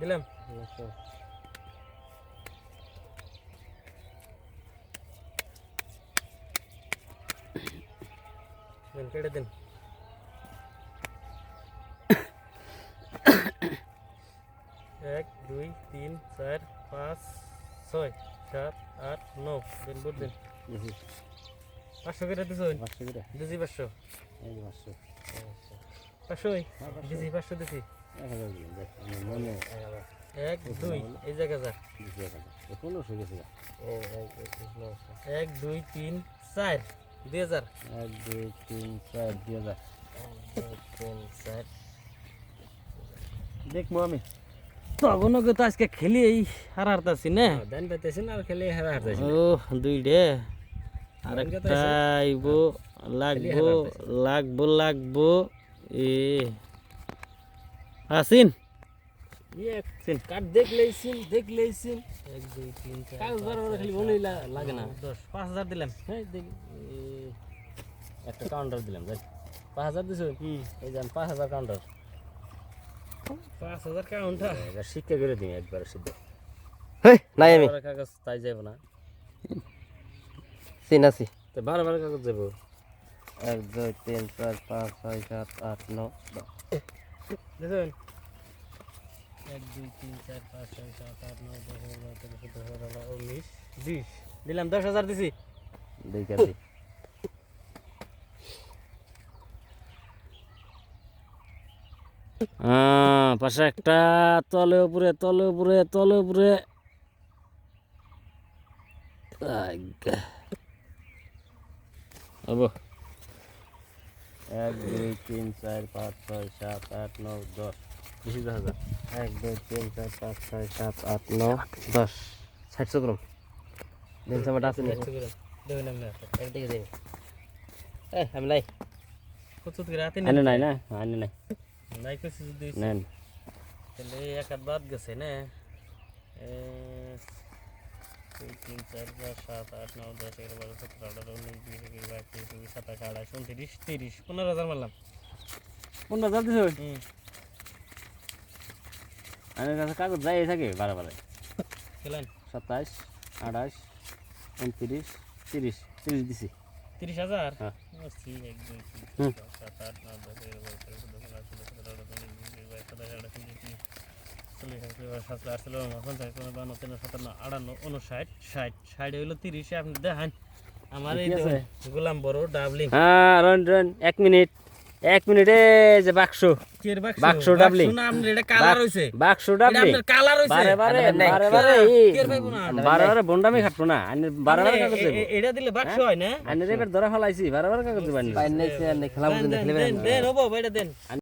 দিলাম দেন কেটে দেন এক দুই তিন চার পাঁচ ছয় সাত আট নয় দেন বুট দেন 500 করে দিছো 500 করে দিছি 500 এই যে 500 500 দিছি 500 দিছি 1000 দিন দেখ আমার মনে এক দুই এই জায়গা যা দিছে 1500 গেছে এক দুই তিন চার 2000 1 2 3 4 2000 তিন চার দেখবো আমি তখন তো আজকে খেলি এই হারারতাছি না দেন পাইতেছেন আর খেলে হারা হারতেছেন ও দুইটা আরেকটা আইবো লাগবো এ আসিন সিন কাট দেখলেইছিন 1 2 3 4 কাজ বরাবর খালি বলেই লাগে না 5000 দিলাম হ্যাঁ দেখ একটা কাউন্টার দিলাম দেখ 5000 দিছো এই যান 5000 কাউন্টার 5000 কাউন্টার এবার শিক্ষা করে দিই একবার সিদ্ধ হেই নাই আমি কাগজ তাই যাব না চিনাছি তো 12 কাগজ যাব 1 2 3 4 5 6 7 8 9 দেখুন 1 2 3 4 5 6 7 8 9 10 11 12 13 14 15 20 দিলাম 10000 দিছি দেখা দি পাশে একটা তলে উপরে হবো 1 2 3 4 5 6 7 8 9 10 বেশি 10000 1 2 3 4 5 6 7 8 9 10 60 গ্রাম দিন সময় আছে না দেখুন আমি একদিকে দেব এই আমি লাই কত করে রাতে আনে নাই না আনে নাই নাই কইছি যদি নেন তাহলে এক আধ বাদ গেছে না 2 3 4 5 7 8 9 10 11 12 17 18 19 20 21 22 27 28 29 30 15000 মারলাম 15,000 দিছো হুম আনে কাছে কাগজ যাই থাকে বারে খেলেন 27 28 29 30 30 দিছি 30000 হ্যাঁ। আছি 1 2 হুম। 3 4 5 6 7 8 9 10 11 12 13 14 15 16 17 18 19 20 21 22 27 28 হইলো 30 আপনি দেখেন আমার এই কি আছে? গোলাম বড় ডাবলিং হ্যাঁ রন 1 মিনিটে যে বাক্স কের বাক্স ডাবলিং। না আপনি এটা কালার হইছে বাক্স এটা ডাবলি আপনার কালার হইছে বারে বন্ডামি খাটবো না আনি বারে কাগজ দেব এটা দিলে বাক্স হয় না আনি এবার ধরা ফেলাইছি বারে কাগজ দিবেন পাইন নাই খেলা বুঝি না খেলবে দেন হবো এটা দেন